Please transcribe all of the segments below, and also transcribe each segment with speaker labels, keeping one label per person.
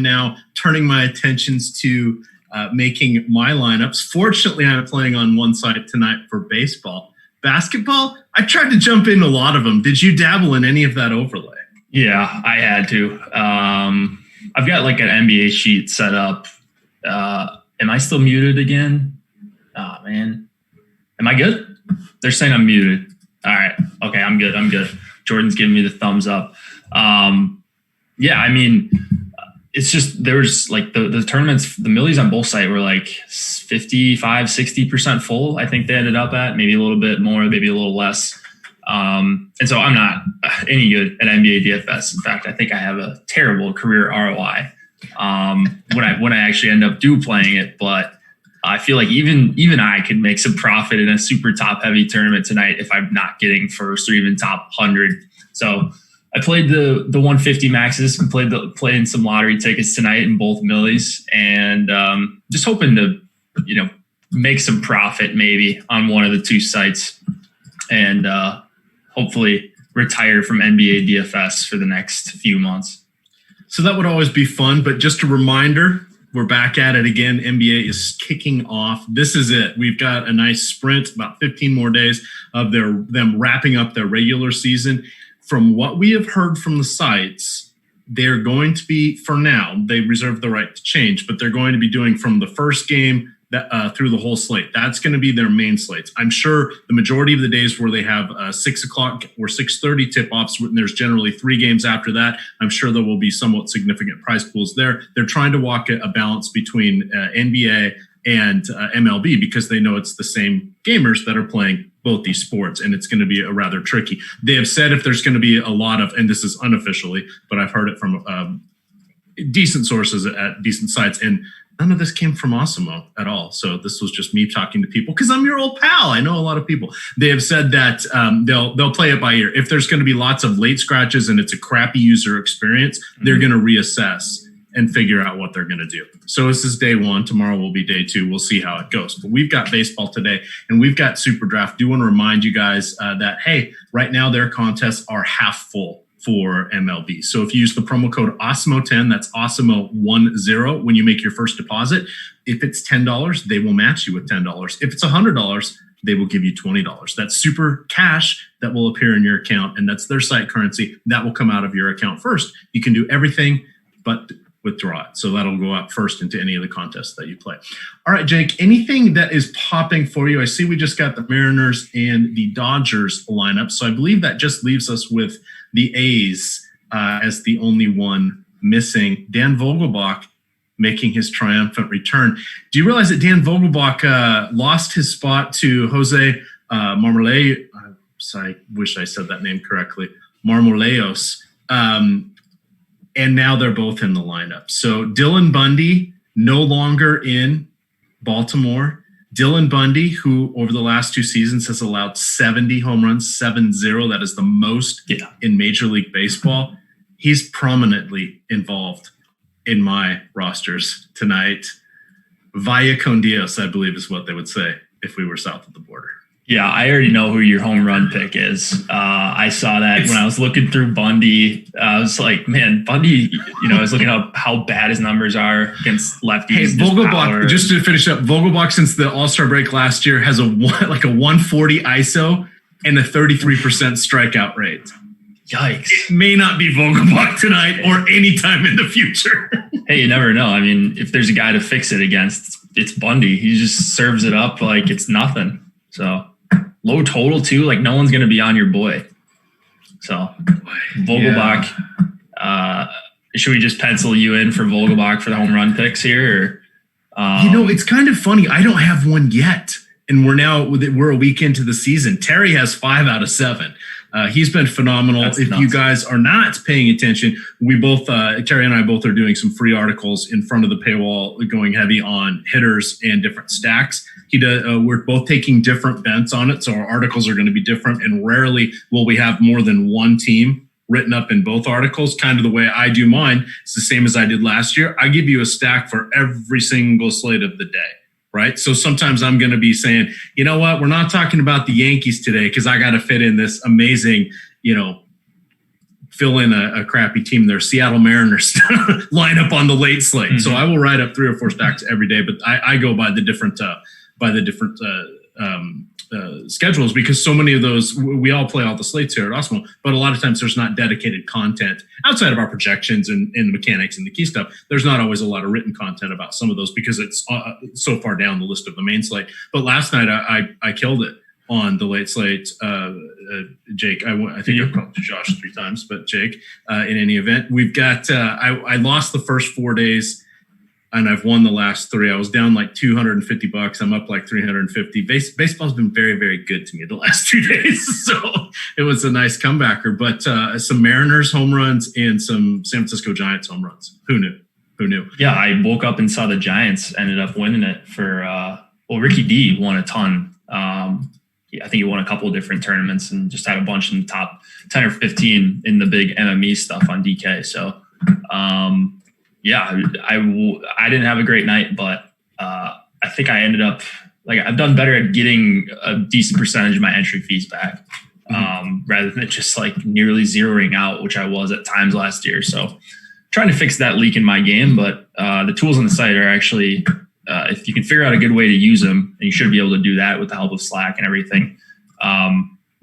Speaker 1: now turning my attentions to making my lineups. Fortunately, I'm playing on one side tonight for baseball. Basketball, I tried to jump in a lot of them. Did you dabble in any of that overlay?
Speaker 2: Yeah, I had to. I've got like an NBA sheet set up. Am I still muted again? Oh, man. Am I good? They're saying I'm muted. All right. Okay, I'm good. Jordan's giving me the thumbs up. Yeah, I mean, it's just there's like the tournaments, the millies on both sides were like 55, 60% full. I think they ended up at maybe a little bit more, maybe a little less. And so I'm not any good at NBA DFS. In fact, I think I have a terrible career ROI when I actually end up playing it. But I feel like even I could make some profit in a super top heavy tournament tonight if I'm not getting first or even top 100. So I played the 150 maxes and played in some lottery tickets tonight in both millies, and just hoping to make some profit maybe on one of the two sites, and hopefully retire from NBA DFS for the next few months.
Speaker 1: So that would always be fun, but just a reminder, we're back at it again. NBA is kicking off. This is it. We've got a nice sprint, about 15 more days of them wrapping up their regular season. From what we have heard from the sites, they're going to be, for now, they reserve the right to change, but they're going to be doing from the first game through the whole slate. That's going to be their main slates. I'm sure the majority of the days where they have 6 o'clock or 6:30 tip-offs, and there's generally 3 games after that, I'm sure there will be somewhat significant prize pools there. They're trying to walk a balance between NBA and MLB because they know it's the same gamers that are playing both these sports, and it's going to be a rather tricky. They have said if there's going to be a lot of, and this is unofficially, but I've heard it from decent sources at decent sites, and none of this came from Awesemo at all. So this was just me talking to people because I'm your old pal. I know a lot of people. They have said that they'll play it by ear. If there's going to be lots of late scratches and it's a crappy user experience, they're going to reassess and figure out what they're going to do. So this is day 1. Tomorrow will be day 2. We'll see how it goes. But we've got baseball today, and we've got SuperDraft. Do want to remind you guys that, hey, right now their contests are half full for MLB. So if you use the promo code Awesemo10, that's Awesemo10 when you make your first deposit. If it's $10, they will match you with $10. If it's $100, they will give you $20. That's super cash that will appear in your account, and that's their site currency. That will come out of your account first. You can do everything but withdraw it. So that'll go out first into any of the contests that you play. All right, Jake, anything that is popping for you? I see we just got the Mariners and the Dodgers lineup. So I believe that just leaves us with the A's as the only one missing. Dan Vogelbach making his triumphant return. Do you realize that Dan Vogelbach lost his spot to Jose Marmolejos? I wish I said that name correctly. Marmolejos. And now they're both in the lineup. So Dylan Bundy, no longer in Baltimore. Dylan Bundy, who over the last 2 seasons has allowed 70 home runs, 7-0. That is the most in Major League Baseball. He's prominently involved in my rosters tonight. Vaya con Dios, I believe is what they would say if we were south of the border.
Speaker 2: Yeah, I already know who your home run pick is. I saw that when I was looking through Bundy. I was like, man, Bundy, I was looking up how bad his numbers are against lefties.
Speaker 1: Hey, Vogelbach, just to finish up, Vogelbach since the All-Star break last year has a 140 ISO and a 33% strikeout rate.
Speaker 2: Yikes.
Speaker 1: It may not be Vogelbach tonight or any time in the future.
Speaker 2: Hey, you never know. I mean, if there's a guy to fix it against, it's Bundy. He just serves it up like it's nothing. So low total too, like no one's going to be on your boy. So Vogelbach, should we just pencil you in for Vogelbach for the home run picks here? Or,
Speaker 1: it's kind of funny. I don't have one yet. And we're a week into the season. Terry has 5 out of 7. He's been phenomenal. That's nuts. You guys are not paying attention, we both, Terry and I both are doing some free articles in front of the paywall going heavy on hitters and different stacks. We're both taking different bents on it. So our articles are going to be different, and rarely will we have more than one team written up in both articles. Kind of the way I do mine. It's the same as I did last year. I give you a stack for every single slate of the day. Right. So sometimes I'm going to be saying, you know what, we're not talking about the Yankees today because I got to fit in this amazing, fill in a crappy team. Their Seattle Mariners line up on the late slate. Mm-hmm. So I will write up 3 or 4 stacks every day, but I go by the different schedules, because so many of those, we all play all the slates here at Awesemo, but a lot of times there's not dedicated content outside of our projections and the mechanics and the key stuff. There's not always a lot of written content about some of those because it's so far down the list of the main slate. But last night I killed it on the late slate. Jake, I think I've called Josh 3 times, but Jake, in any event, we've got, I lost the first 4 days and I've won the last 3. I was down like $250. I'm up like 350. Baseball's been very, very good to me the last 2 days. So it was a nice comebacker, but some Mariners home runs and some San Francisco Giants home runs. Who knew?
Speaker 2: Yeah. I woke up and saw the Giants ended up winning it for, Ricky D won a ton. I think he won a couple of different tournaments and just had a bunch in the top 10 or 15 in the big MME stuff on DK. So, yeah, I didn't have a great night, but I think I ended up, like, I've done better at getting a decent percentage of my entry fees back, rather than just like nearly zeroing out, which I was at times last year. So trying to fix that leak in my game, but the tools on the site are actually, if you can figure out a good way to use them, and you should be able to do that with the help of Slack and everything.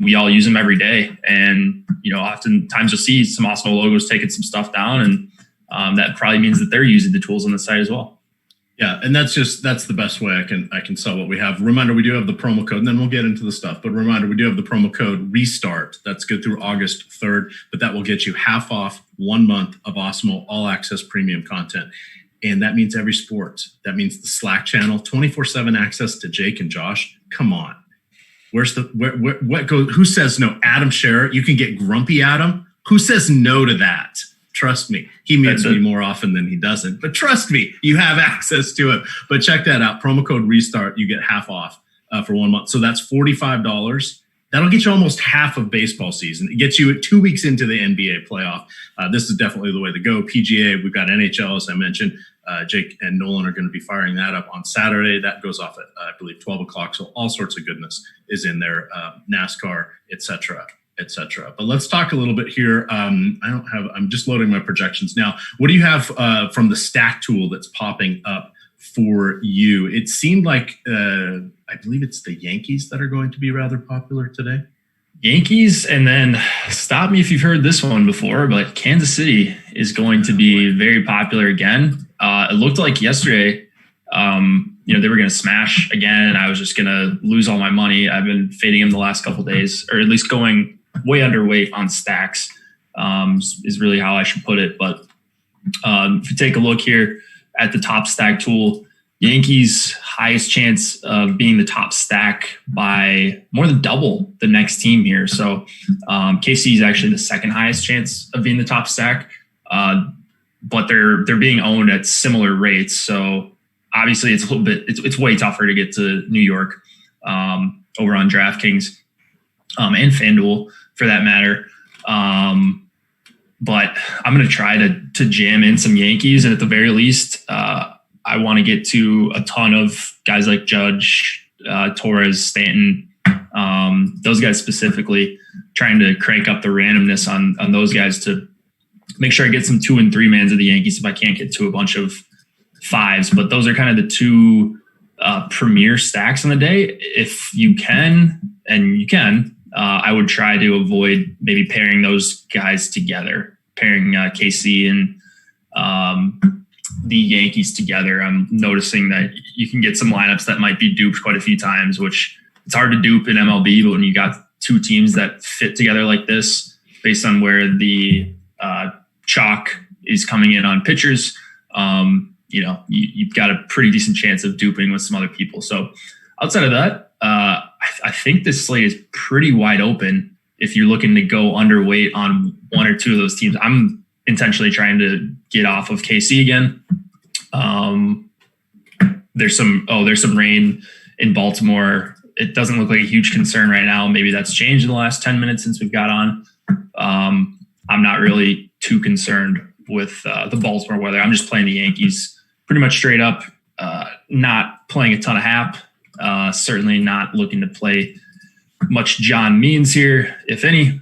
Speaker 2: We all use them every day. And, oftentimes you'll see some Awesemo logos taking some stuff down, and that probably means that they're using the tools on the site as well.
Speaker 1: Yeah, and that's the best way I can sell what we have. Reminder, we do have the promo code, and then we'll get into the stuff. But reminder, we do have the promo code RESTART. That's good through August 3rd, but that will get you half off 1 month of Awesemo All Access Premium content. And that means every sport. That means the Slack channel, 24/7 access to Jake and Josh. Come on. What goes? Who says no? Adam Sherritt. You can get grumpy Adam. Who says no to that? Trust me. He mutes me more often than he doesn't. But trust me, you have access to it. But check that out. Promo code RESTART. You get half off for 1 month. So that's $45. That'll get you almost half of baseball season. It gets you 2 weeks into the NBA playoff. This is definitely the way to go. PGA, we've got NHL, as I mentioned. Jake and Nolan are going to be firing that up on Saturday. That goes off at, I believe, 12 o'clock. So all sorts of goodness is in there, NASCAR, et cetera, et cetera. But let's talk a little bit here. I'm just loading my projections now. What do you have from the stack tool that's popping up for you? It seemed like, I believe it's the Yankees that are going to be rather popular today.
Speaker 2: Yankees, and then stop me if you've heard this one before, but Kansas City is going to be very popular again. It looked like yesterday, they were going to smash again, and I was just going to lose all my money. I've been fading them the last couple of days, or at least going way underweight on stacks, is really how I should put it. But if you take a look here at the top stack tool, Yankees highest chance of being the top stack by more than double the next team here. So KC is actually the second highest chance of being the top stack, but they're being owned at similar rates. So obviously it's a little bit, it's way tougher to get to New York over on DraftKings and FanDuel for that matter. But I'm going to try to jam in some Yankees, and at the very least, I want to get to a ton of guys like Judge, Torres, Stanton, those guys specifically, trying to crank up the randomness on those guys to make sure I get some 2 and 3 mans of the Yankees if I can't get to a bunch of 5s. But those are kind of the 2 premier stacks in the day. If you can, and you can, I would try to avoid maybe pairing those guys together, pairing KC and the Yankees together. I'm noticing that you can get some lineups that might be duped quite a few times, which it's hard to dupe in MLB, but when you got 2 teams that fit together like this, based on where the chalk is coming in on pitchers, you've got a pretty decent chance of duping with some other people. So outside of that, I think this slate is pretty wide open. If you're looking to go underweight on 1 or 2 of those teams, I'm intentionally trying to get off of KC again. There's some rain in Baltimore. It doesn't look like a huge concern right now. Maybe that's changed in the last 10 minutes since we've got on. I'm not really too concerned with the Baltimore weather. I'm just playing the Yankees pretty much straight up, not playing a ton of Hap. Certainly not looking to play much John Means here, if any.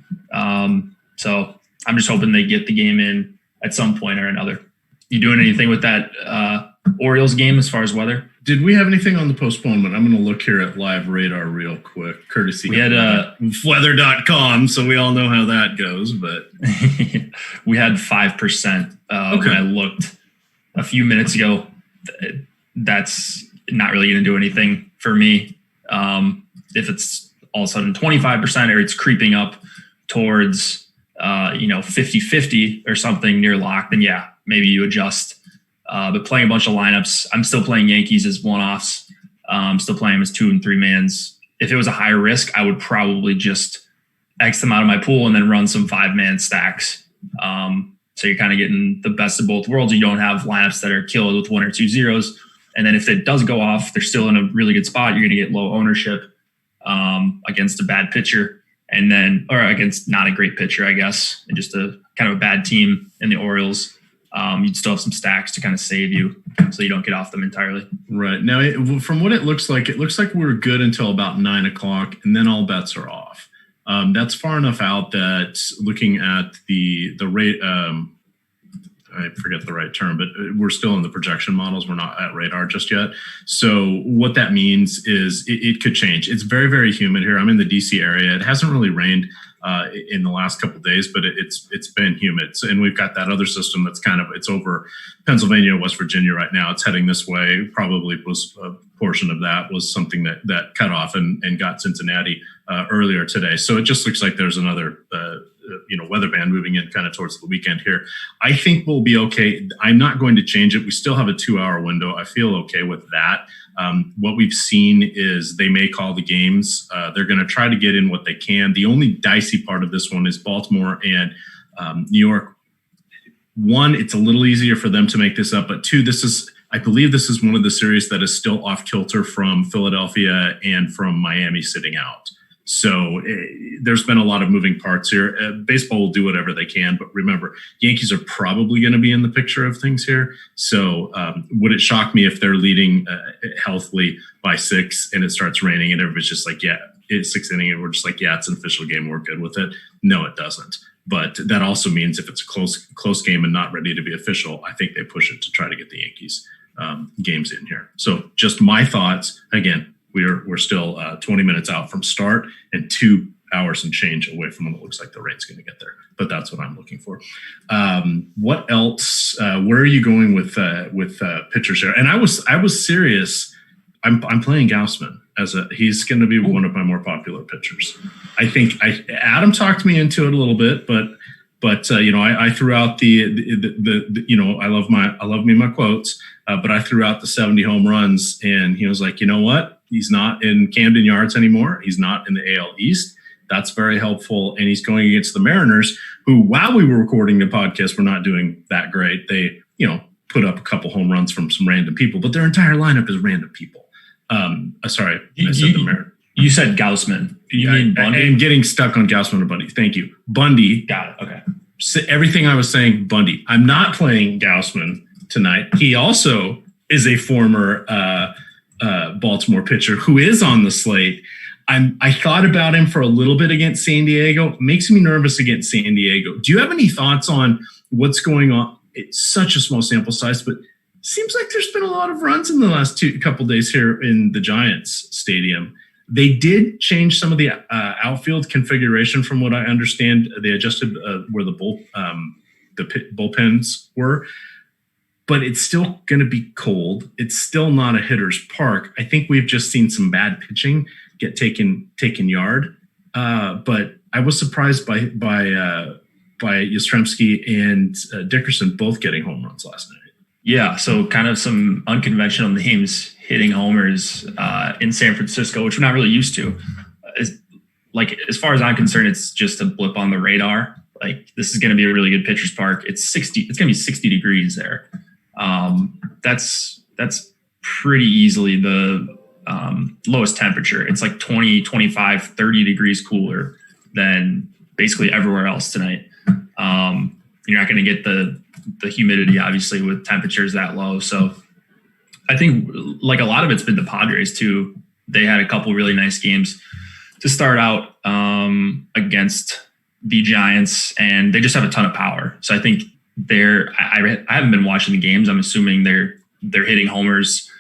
Speaker 2: So I'm just hoping they get the game in at some point or another. You doing anything with that Orioles game as far as weather?
Speaker 1: Did we have anything on the postponement? I'm going to look here at Live Radar real quick, courtesy
Speaker 2: we had
Speaker 1: weather.com, so we all know how that goes. But
Speaker 2: we had 5% when I looked a few minutes ago. That's not really going to do anything for me. If it's all of a sudden 25% or it's creeping up towards 50-50 or something near lock, then yeah, maybe you adjust. But playing a bunch of lineups, I'm still playing Yankees as one-offs. Still playing them as 2 and 3 mans. If it was a higher risk, I would probably just X them out of my pool and then run some 5-man stacks. So you're kind of getting the best of both worlds. You don't have lineups that are killed with 1 or 2 zeros. And then if it does go off, they're still in a really good spot. You're going to get low ownership against a bad pitcher, or against not a great pitcher, I guess, and just a kind of a bad team in the Orioles. You'd still have some stacks to kind of save you so you don't get off them entirely.
Speaker 1: Right. Now, from what it looks like we're good until about 9 o'clock, and then all bets are off. That's far enough out that looking at the rate, I forget the right term, but we're still in the projection models. We're not at radar just yet. So what that means is it could change. It's very, very humid here. I'm in the DC area. It hasn't really rained in the last couple of days, but it's been humid. So, and we've got that other system that's it's over Pennsylvania, West Virginia right now. It's heading this way. Probably was a portion of that was something that cut off and got Cincinnati earlier today. So it just looks like there's another weather band moving in kind of towards the weekend here. I think we'll be okay. I'm not going to change it. We still have a 2-hour window. I feel okay with that. What we've seen is they may call the games. They're going to try to get in what they can. The only dicey part of this one is Baltimore and New York. 1, it's a little easier for them to make this up, but 2, I believe this is one of the series that is still off kilter from Philadelphia and from Miami sitting out. So there's been a lot of moving parts here. Baseball will do whatever they can, but remember, Yankees are probably going to be in the picture of things here. So would it shock me if they're leading healthily by 6 and it starts raining and everybody's just like, yeah, it's 6th inning, and we're just like, yeah, it's an official game, we're good with it? No, it doesn't. But that also means if it's a close game and not ready to be official, I think they push it to try to get the Yankees games in here. So just my thoughts. Again, we're still 20 minutes out from start and 2 hours and change away from when it looks like the rain's going to get there. But that's what I'm looking for. What else? Where are you going with pitchers here? And I was serious. I'm playing Gaussman he's going to be one of my more popular pitchers. I think Adam talked me into it a little bit, but I threw out I love me my quotes, but I threw out the 70 home runs, and he was like, you know what? He's not in Camden Yards anymore. He's not in the AL East. That's very helpful. And he's going against the Mariners, who, while we were recording the podcast, were not doing that great. They, put up a couple home runs from some random people, but their entire lineup is random people. Sorry, I said the Mariners.
Speaker 2: You said Gaussman. You mean Bundy?
Speaker 1: I'm getting stuck on Gaussman or Bundy. Thank you. Bundy.
Speaker 2: Got it. Okay.
Speaker 1: So everything I was saying, Bundy. I'm not playing Gaussman tonight. He also is a former Baltimore pitcher who is on the slate. I thought about him for a little bit against San Diego. Makes me nervous against San Diego. Do you have any thoughts on what's going on? It's such a small sample size, but seems like there's been a lot of runs in the last couple days here in the Giants stadium. They did change some of the outfield configuration from what I understand. They adjusted where the bullpens were. But it's still going to be cold. It's still not a hitter's park. I think we've just seen some bad pitching get taken yard. But I was surprised by Yastrzemski and Dickerson both getting home runs last night.
Speaker 2: Yeah, so kind of some unconventional names hitting homers in San Francisco, which we're not really used to. As far as I'm concerned, it's just a blip on the radar. Like, this is going to be a really good pitcher's park. It's going to be 60 degrees there. That's pretty easily the lowest temperature. It's like 20, 25, 30 degrees cooler than basically everywhere else tonight. You're not going to get the humidity, obviously, with temperatures that low. So I think like a lot of it's been the Padres too. They had a couple really nice games to start out against the Giants, and they just have a ton of power. So I think I haven't been watching the games. I'm assuming they're hitting homers.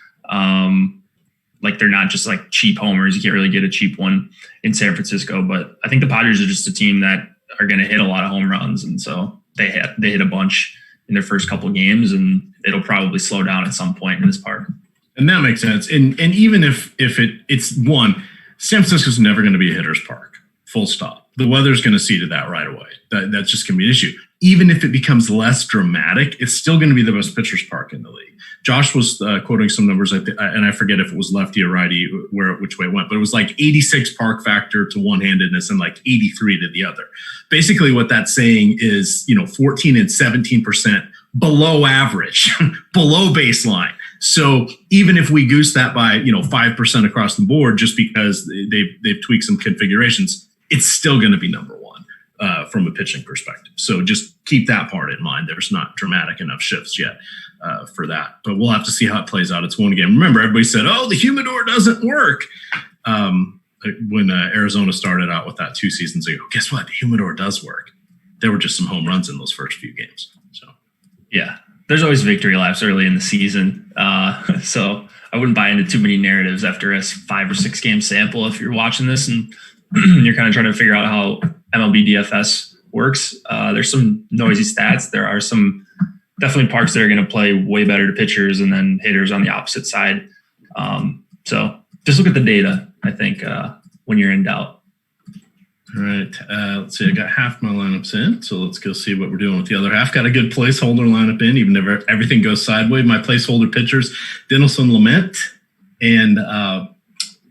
Speaker 2: Like they're not just like cheap homers. You can't really get a cheap one in San Francisco, but I think the Padres are just a team that are going to hit a lot of home runs. And so they hit a bunch in their first couple of games, and it'll probably slow down at some point in this park.
Speaker 1: And that makes sense. And even if it's one, San Francisco's never going to be a hitter's park, full stop. The weather's going to see to that right away. That's just going to be an issue. Even if it becomes less dramatic, it's still going to be the best pitcher's park in the league. Josh was quoting some numbers, and I forget if it was lefty or righty, which way it went, but it was like 86 park factor to one-handedness and like 83 to the other. Basically what that's saying is, 14 and 17% below average, below baseline. So even if we goose that by, 5% across the board, just because they've tweaked some configurations, it's still going to be number one from a pitching perspective. So just keep that part in mind. There's not dramatic enough shifts yet for that, but we'll have to see how it plays out. It's one game. Remember, everybody said, "Oh, the humidor doesn't work." When Arizona started out with that 2 seasons ago, guess what? The humidor does work. There were just some home runs in those first few games. So,
Speaker 2: yeah, there's always victory laps early in the season. So I wouldn't buy into too many narratives after a 5 or 6 game sample. If you're watching this and you're kind of trying to figure out how MLB DFS works, there's some noisy stats. There are some definitely parks that are going to play way better to pitchers and then hitters on the opposite side. So just look at the data, I think, when you're in doubt.
Speaker 1: All right. Let's see. I got half my lineups in, so let's go see what we're doing with the other half. Got a good placeholder lineup in, even if everything goes sideways. My placeholder pitchers, Dinelson Lamet and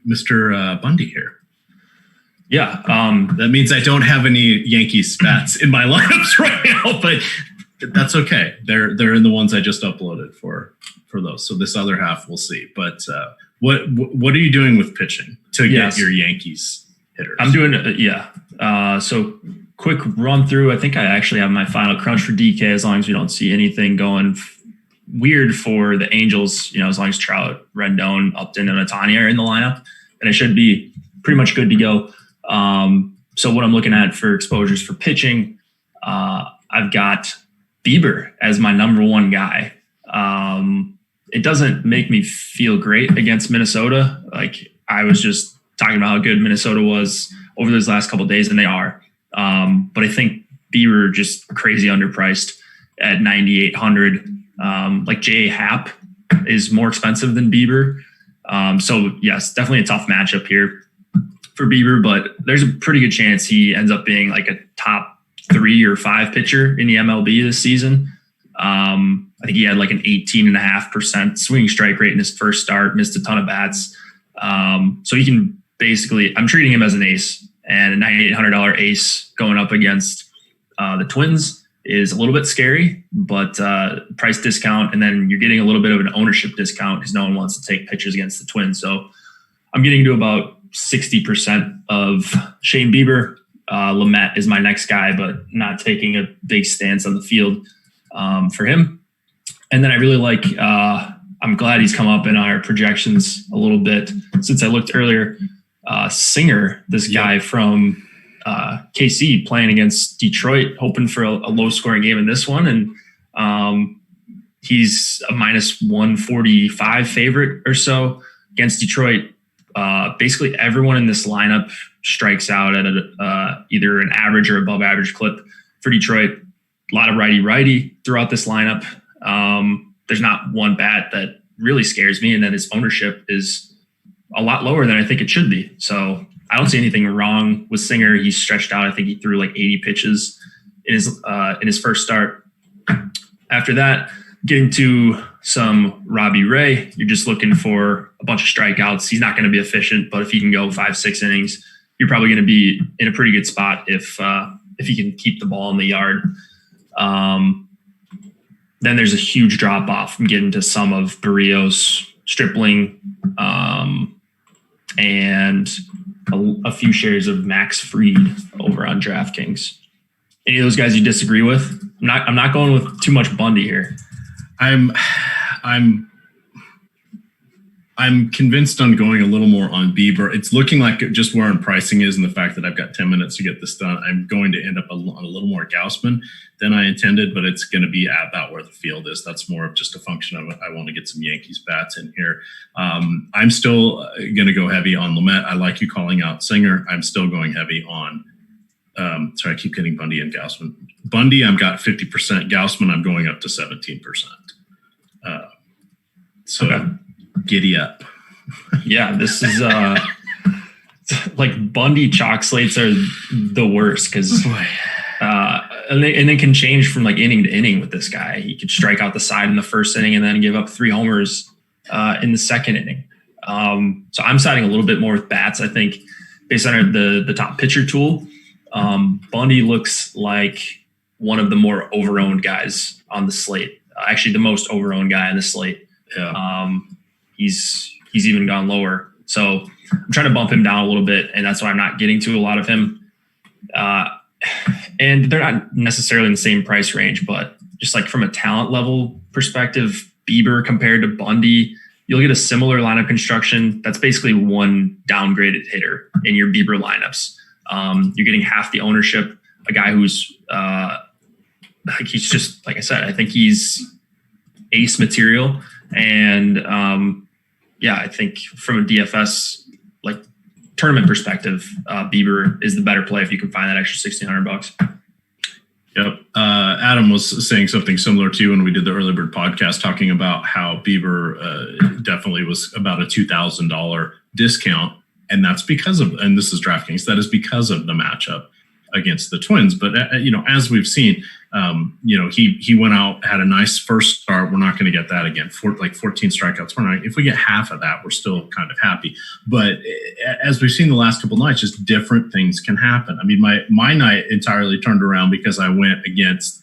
Speaker 1: Mr. Bundy here.
Speaker 2: Yeah.
Speaker 1: That means I don't have any Yankees bats in my lineups right now, but that's okay. They're in the ones I just uploaded for those. So this other half we'll see. But what are you doing with pitching to get your Yankees hitters?
Speaker 2: I'm doing so quick run through. I think I actually have my final crunch for DK as long as we don't see anything going weird for the Angels. As long as Trout, Rendon, Upton, and Ohtani are in the lineup, and it should be pretty much good to go. So what I'm looking at for exposures for pitching, I've got Bieber as my number one guy. It doesn't make me feel great against Minnesota. Like I was just talking about how good Minnesota was over those last couple of days, and they are. But I think Bieber just crazy underpriced at 9,800. Like J.A. Happ is more expensive than Bieber. So yes, definitely a tough matchup here for Bieber, but there's a pretty good chance he ends up being like a top 3 or 5 pitcher in the MLB this season. I think he had like an 18.5% swinging strike rate in his first start, missed a ton of bats. So he can basically, I'm treating him as an ace, and a $9,800 ace going up against the Twins is a little bit scary, but price discount, and then you're getting a little bit of an ownership discount because no one wants to take pitches against the Twins. So I'm getting to about 60% of Shane Bieber. Lamet is my next guy, but not taking a big stance on the field for him. And then I really like, I'm glad he's come up in our projections a little bit since I looked earlier. Singer, this guy from KC playing against Detroit, hoping for a low scoring game in this one. And he's a minus 145 favorite or so against Detroit. Basically everyone in this lineup strikes out at either an average or above average clip for Detroit. A lot of righty throughout this lineup. There's not one bat that really scares me, and then his ownership is a lot lower than I think it should be. So I don't see anything wrong with Singer. He's stretched out. I think he threw like 80 pitches in his first start. After that, getting to some Robbie Ray, you're just looking for a bunch of strikeouts. He's not going to be efficient, but if he can go 5-6 innings, you're probably going to be in a pretty good spot if he can keep the ball in the yard. Then there's a huge drop off from getting to some of Barrios, Stripling, and a few shares of Max Fried over on DraftKings. Any of those guys you disagree with? I'm not going with too much Bundy here.
Speaker 1: I'm I'm convinced on going a little more on Bieber. It's looking like just where our pricing is and the fact that I've got 10 minutes to get this done. I'm going to end up on a little more Gaussman than I intended, but it's going to be about where the field is. That's more of just a function of I want to get some Yankees bats in here. I'm still going to go heavy on Lamet. I like you calling out Singer. I'm still going heavy on sorry, I keep getting Bundy and Gaussman. Bundy, I've got 50%. Gaussman, I'm going up to 17%. Okay. Giddy up.
Speaker 2: Yeah, this is like Bundy chalk slates are the worst because and they can change from like inning to inning with this guy. He could strike out the side in the first inning and then give up 3 homers in the second inning. So I'm siding a little bit more with bats. I think based on the top pitcher tool, Bundy looks like one of the more overowned guys on the slate. Actually, the most overowned guy on the slate. Yeah. He's even gone lower. So I'm trying to bump him down a little bit, and that's why I'm not getting to a lot of him. And they're not necessarily in the same price range, but just like from a talent level perspective, Bieber compared to Bundy, you'll get a similar lineup construction. That's basically one downgraded hitter in your Bieber lineups. You're getting half the ownership, a guy who's like he's just, like I said, I think he's ace material. And I think from a DFS like tournament perspective, Bieber is the better play if you can find that extra $1,600.
Speaker 1: Yep. Adam was saying something similar to you when we did the Early Bird podcast, talking about how Bieber definitely was about a $2,000 discount. And that's because of, and this is DraftKings, that is because of the matchup against the Twins. But, as we've seen, he went out, had a nice first start. We're not going to get that again. 14 strikeouts. If we get half of that, we're still kind of happy. But as we've seen the last couple of nights, just different things can happen. I mean, my night entirely turned around because I went against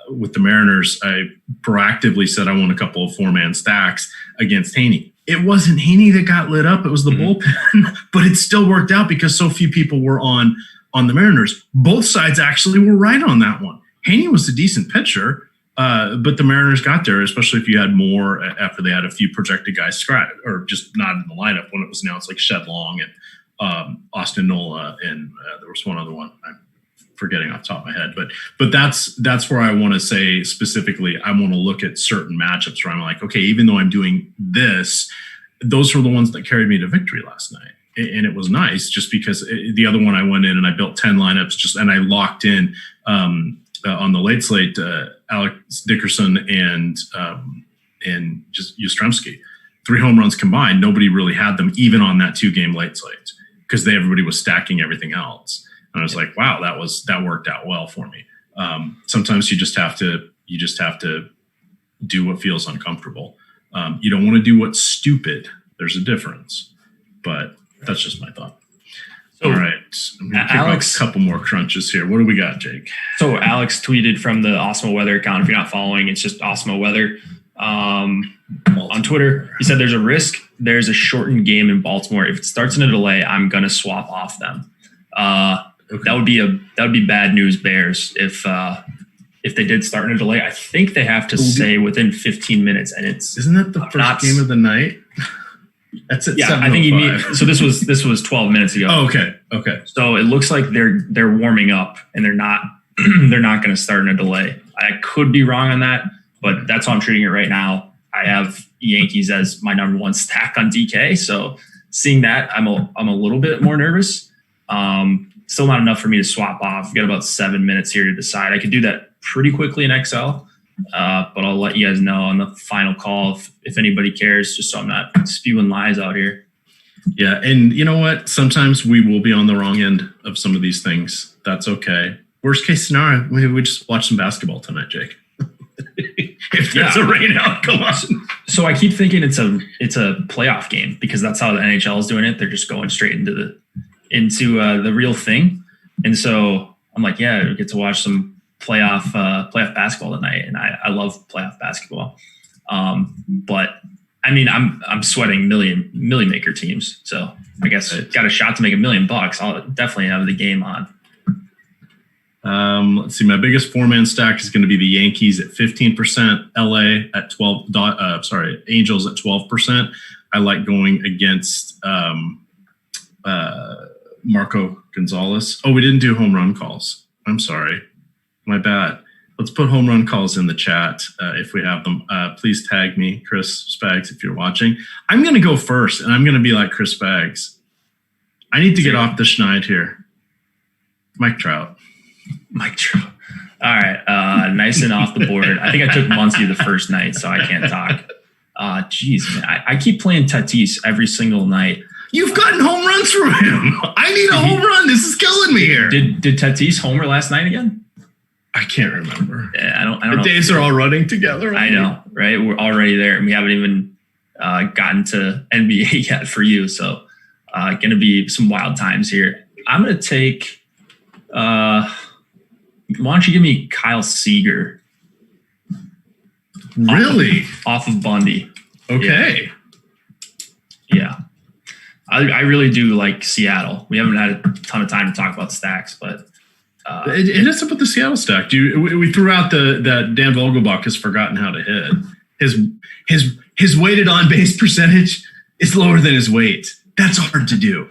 Speaker 1: with the Mariners. I proactively said I want a couple of 4-man stacks against Haney. It wasn't Haney that got lit up. It was the bullpen, but it still worked out because so few people were on the Mariners. Both sides actually were right on that one. Haney was a decent pitcher, but the Mariners got there, especially if you had more after they had a few projected guys scratch or just not in the lineup when it was announced, like Shed Long and Austin Nola, and there was one other one I'm forgetting off the top of my head. But that's where I want to say specifically, I want to look at certain matchups where I'm like, okay, even though I'm doing this, those were the ones that carried me to victory last night. And it was nice just because the other one I went in and I built 10 lineups and I locked in on the late slate, Alex Dickerson and just Yastrzemski. 3 home runs combined. Nobody really had them even on that 2-game late slate because everybody was stacking everything else. And I was like, wow, that worked out well for me. Sometimes you just have to do what feels uncomfortable. You don't want to do what's stupid. There's a difference, but that's just my thought. So, all right, I'm going to pick up a couple more crunches here. What do we got, Jake?
Speaker 2: So Alex tweeted from the Awesemo Weather account. If you're not following, it's just Awesemo Weather on Twitter. He said there's a risk. There's a shortened game in Baltimore. If it starts in a delay, I'm going to swap off them. Okay. That would be bad news, Bears. If they did start in a delay, I think they have to say within 15 minutes, and isn't
Speaker 1: that the first game of the night? That's it.
Speaker 2: Yeah, I think you need. So this was 12 minutes ago.
Speaker 1: Oh, okay.
Speaker 2: So it looks like they're warming up, and they're not going to start in a delay. I could be wrong on that, but that's how I'm treating it right now. I have Yankees as my number 1 stack on DK. So seeing that, I'm a little bit more nervous. Still not enough for me to swap off. We've got about 7 minutes here to decide. I could do that pretty quickly in Excel, but I'll let you guys know on the final call if anybody cares, just so I'm not spewing lies out here.
Speaker 1: Yeah, and you know what? Sometimes we will be on the wrong end of some of these things. That's okay. Worst case scenario, we just watch some basketball tonight, Jake. If there's a rain out, come on.
Speaker 2: So I keep thinking it's a playoff game because that's how the NHL is doing it. They're just going straight into the real thing. And so I'm like, yeah, we get to watch some playoff basketball tonight. And I love playoff basketball. But I mean, I'm sweating million maker teams. So I guess got a shot to make $1 million. I'll definitely have the game on.
Speaker 1: Let's see. My biggest 4-man stack is going to be the Yankees at 15%, LA at 12. Angels at 12%. I like going against Marco Gonzalez. Oh, we didn't do home run calls. I'm sorry. My bad. Let's put home run calls in the chat if we have them. Please tag me, Chris Spags, if you're watching. I'm going to go first, and I'm going to be like Chris Spags. I need to get off the schneid here. Mike Trout.
Speaker 2: All right. Nice and off the board. I think I took Muncy the first night, so I can't talk. Geez, man. I keep playing Tatis every single night.
Speaker 1: You've gotten home runs from him. I need a home run. This is killing me here.
Speaker 2: Did Tatis homer last night again?
Speaker 1: I can't remember.
Speaker 2: Yeah, I don't know.
Speaker 1: The days are all running together.
Speaker 2: I know, right? We're already there, and we haven't even gotten to NBA yet for you. So, going to be some wild times here. I'm going to take. Why don't you give me Kyle Seager?
Speaker 1: Really?
Speaker 2: Off of Bundy.
Speaker 1: Okay.
Speaker 2: Yeah. I really do like Seattle. We haven't had a ton of time to talk about stacks, but
Speaker 1: it is up with the Seattle stack. We threw out that Dan Vogelbach has forgotten how to hit. His weighted on base percentage is lower than his weight. That's hard to do.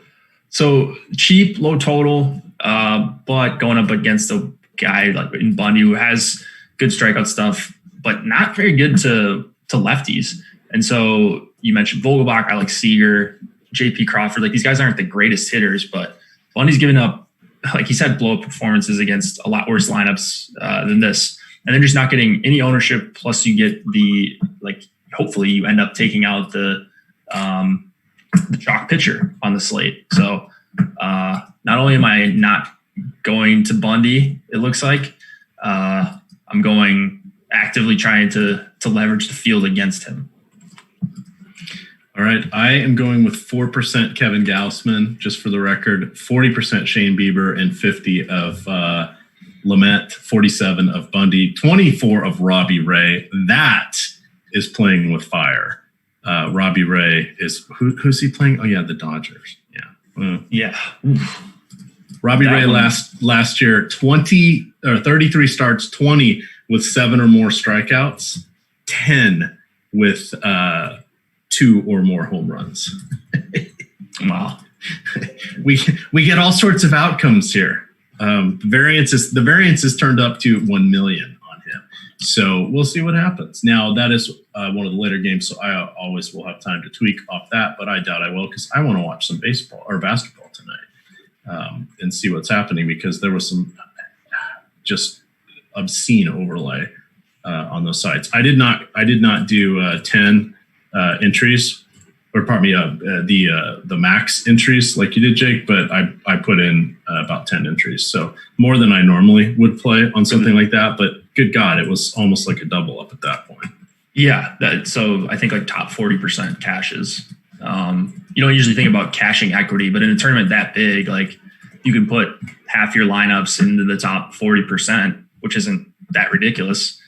Speaker 2: So cheap, low total, but going up against a guy like in Bundy who has good strikeout stuff, but not very good to lefties. And so you mentioned Vogelbach. I like Seager, JP Crawford. Like these guys aren't the greatest hitters, but Bundy's giving up, like he's had blow up performances against a lot worse lineups than this. And they're just not getting any ownership. Plus you get hopefully you end up taking out the chalk pitcher on the slate. So not only am I not going to Bundy, it looks like I'm going actively trying to leverage the field against him.
Speaker 1: All right. I am going with 4% Kevin Gausman, just for the record, 40% Shane Bieber, and 50 of Lament, 47 of Bundy, 24 of Robbie Ray. That is playing with fire. Robbie Ray is who's he playing? Oh yeah, the Dodgers. Yeah.
Speaker 2: Yeah.
Speaker 1: Robbie Ray last year, 20 or 33 starts, 20 with 7 or more strikeouts, 10 with 2 or more home runs.
Speaker 2: Wow.
Speaker 1: We get all sorts of outcomes here. The variance is turned up to 1 million on him. So we'll see what happens. Now that is one of the later games, so I always will have time to tweak off that, but I doubt I will because I want to watch some baseball or basketball tonight and see what's happening because there was some just obscene overlay on those sites. I did not do 10 entries, or pardon me, the max entries like you did, Jake, but I put in about 10 entries. So more than I normally would play on something like that. But good God, it was almost like a double up at that point.
Speaker 2: Yeah. So I think like top 40% cashes. You don't usually think about cashing equity, but in a tournament that big, like you can put half your lineups into the top 40%, which isn't that ridiculous.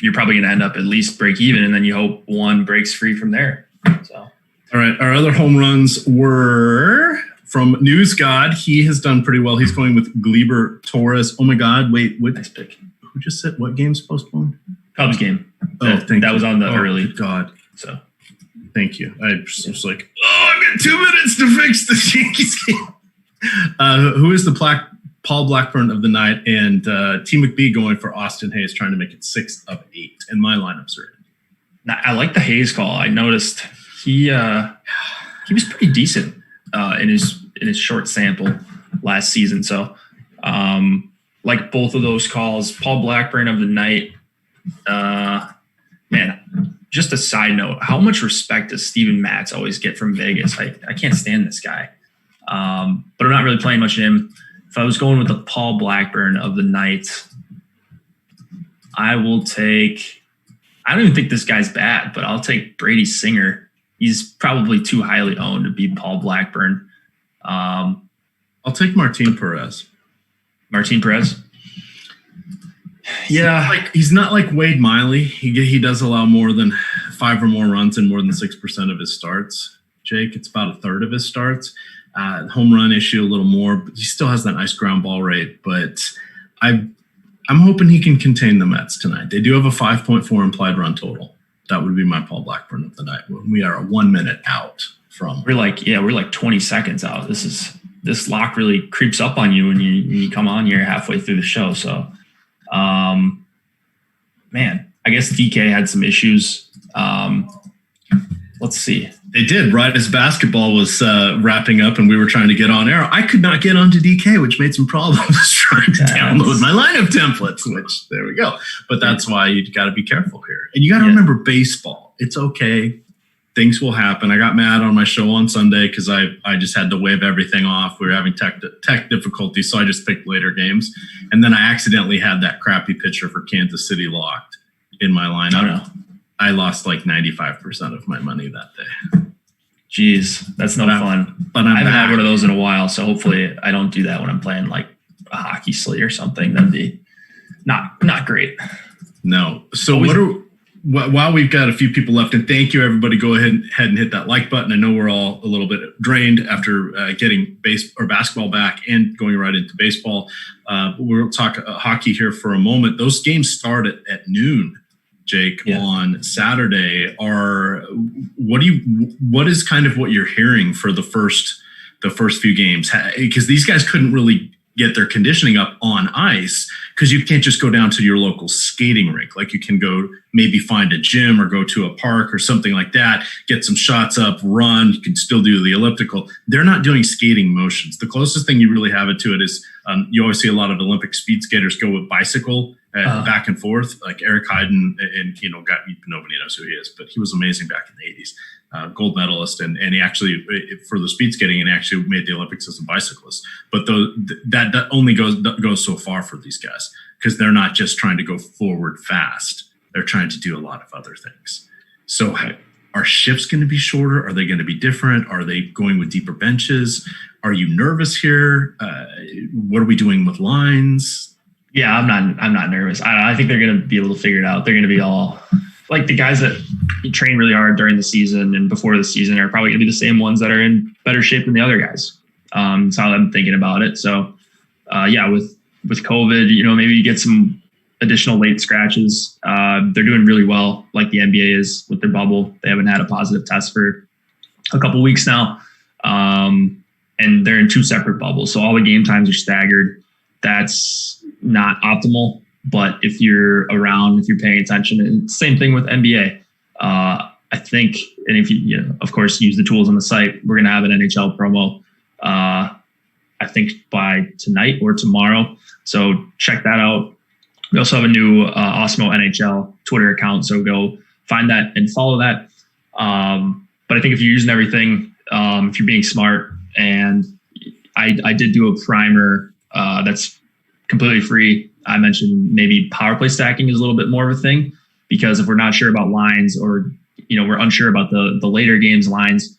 Speaker 2: You're probably going to end up at least break even, and then you hope one breaks free from there. So,
Speaker 1: all right. Our other home runs were from News God. He has done pretty well. He's going with Gleyber Torres. Oh my God! Wait, what?
Speaker 2: Nice pick.
Speaker 1: Who just said what game's postponed?
Speaker 2: Cubs game.
Speaker 1: That
Speaker 2: was on the early.
Speaker 1: Good God.
Speaker 2: So,
Speaker 1: thank you. I was like, I've got 2 minutes to fix the Yankees game. Who is the Paul Blackburn of the night, and T. McBee going for Austin Hayes, trying to make it 6 of 8. And my lineups are in.
Speaker 2: I like the Hayes call. I noticed he was pretty decent in his short sample last season. So like both of those calls, Paul Blackburn of the night. Man, just a side note, how much respect does Steven Matz always get from Vegas? I can't stand this guy, but I'm not really playing much of him. If I was going with the Paul Blackburn of the night, I will take – I don't even think this guy's bad, but I'll take Brady Singer. He's probably too highly owned to be Paul Blackburn.
Speaker 1: I'll take Martin Perez.
Speaker 2: Martin Perez? Yeah.
Speaker 1: He's not like Wade Miley. He does allow more than 5 or more runs in more than 6% of his starts. Jake, it's about a third of his starts. Home run issue a little more, but he still has that nice ground ball rate. But I'm hoping he can contain the Mets tonight. They do have a 5.4 implied run total. That would be my Paul Blackburn of the night. We are 1 minute out from.
Speaker 2: We're like 20 seconds out. This lock really creeps up on you when you come on here halfway through the show. So, man, I guess DK had some issues. Let's see.
Speaker 1: They did right as basketball was wrapping up and we were trying to get on air. I could not get onto DK, which made some problems trying to download my lineup templates, which there we go. But that's why you got to be careful here. And you got to remember baseball. It's okay. Things will happen. I got mad on my show on Sunday because I just had to wave everything off. We were having tech difficulties, so I just picked later games. And then I accidentally had that crappy pitcher for Kansas City locked in my lineup.
Speaker 2: Oh, no.
Speaker 1: I lost like 95% of my money that day.
Speaker 2: Jeez, that's no fun.
Speaker 1: But
Speaker 2: I haven't had one of those in a while, so hopefully I don't do that when I'm playing like a hockey slate or something. That'd be not great.
Speaker 1: No. So while we've got a few people left, and thank you everybody, go ahead and hit that like button. I know we're all a little bit drained after getting basketball back and going right into baseball. We'll talk hockey here for a moment. Those games start at noon. Jake, on Saturday. What is kind of what you're hearing for the first few games? Because these guys couldn't really get their conditioning up on ice because you can't just go down to your local skating rink. Like you can go maybe find a gym or go to a park or something like that, get some shots up, run. You can still do the elliptical. They're not doing skating motions. The closest thing you really have it to it is you always see a lot of Olympic speed skaters go with bicycle back and forth, like Eric Heiden, and nobody knows who he is, but he was amazing back in the 80s, gold medalist, and he actually for the speed skating and actually made the Olympics as a bicyclist. But that only goes so far for these guys because they're not just trying to go forward fast; they're trying to do a lot of other things. So, are shifts going to be shorter? Are they going to be different? Are they going with deeper benches? Are you nervous here? What are we doing with lines?
Speaker 2: Yeah, I'm not nervous. I think they're going to be able to figure it out. They're going to be all like the guys that train really hard during the season and before the season are probably going to be the same ones that are in better shape than the other guys. That's how I'm thinking about it. So, with COVID, maybe you get some additional late scratches. They're doing really well, like the NBA is with their bubble. They haven't had a positive test for a couple weeks now, and they're in two separate bubbles. So all the game times are staggered. That's not optimal, but if you're around, if you're paying attention, and same thing with NBA. I think, and if you of course, use the tools on the site, we're going to have an NHL promo, I think by tonight or tomorrow. So check that out. We also have a new Awesemo NHL Twitter account, so go find that and follow that. But I think if you're using everything, if you're being smart, and I did do a primer that's completely free. I mentioned maybe power play stacking is a little bit more of a thing because if we're not sure about lines or we're unsure about the later games lines,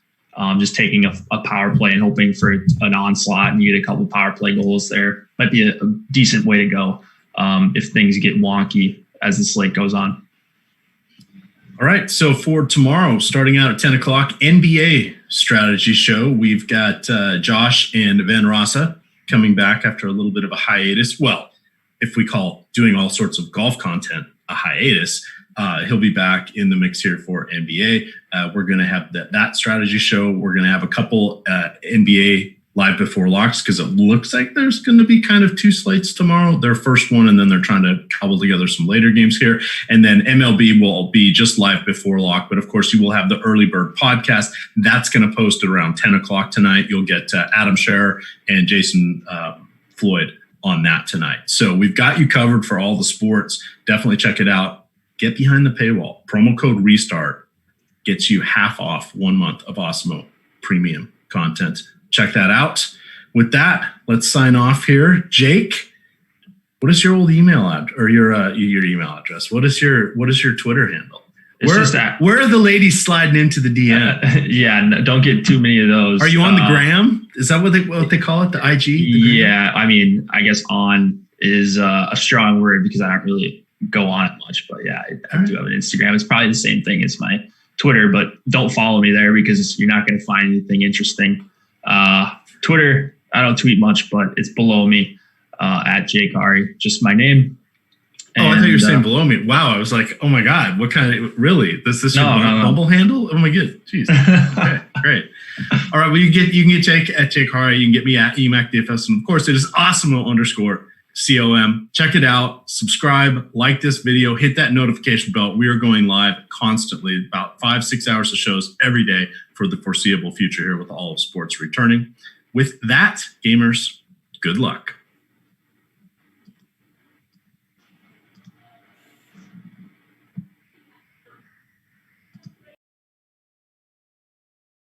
Speaker 2: just taking a power play and hoping for an onslaught and you get a couple power play goals there might be a decent way to go if things get wonky as the slate goes on.
Speaker 1: All right. So for tomorrow, starting out at 10 o'clock, NBA strategy show. We've got Josh and Van Rossa coming back after a little bit of a hiatus. Well, if we call doing all sorts of golf content a hiatus, he'll be back in the mix here for NBA. We're going to have that strategy show. We're going to have a couple NBA live before locks because it looks like there's going to be kind of two slates tomorrow. Their first one, and then they're trying to cobble together some later games here. And then MLB will be just live before lock. But of course, you will have the Early Bird podcast. That's going to post at around 10 o'clock tonight. You'll get Adam Scherer and Jason Floyd on that tonight. So we've got you covered for all the sports. Definitely check it out. Get behind the paywall. Promo code RESTART gets you half off 1 month of Awesemo premium content. Check that out. With that, let's sign off here. Jake, what is your old email address or your email address? What is your Twitter handle? Where are the ladies sliding into the DM?
Speaker 2: Don't get too many of those.
Speaker 1: Are you on the gram? Is that what they call it? The IG?
Speaker 2: Yeah, I mean, I guess on is a strong word because I don't really go on it much. But yeah, I do have an Instagram. It's probably the same thing as my Twitter, but don't follow me there because you're not going to find anything interesting. Twitter, I don't tweet much, but it's below me at Jake Hari, just my name.
Speaker 1: I thought you were saying below me. Wow, I was like, oh my God, what kind of, really? This your Bumble handle? Oh my God, jeez. Okay, great. All right, well, you can get Jake at Jake Hari. You can get me at EMac DFS. And of course, it is Awesemo_COM. Check it out, subscribe, like this video, hit that notification bell. We are going live constantly, about 5-6 hours of shows every day for the foreseeable future here with all of sports returning. With that, gamers, good luck.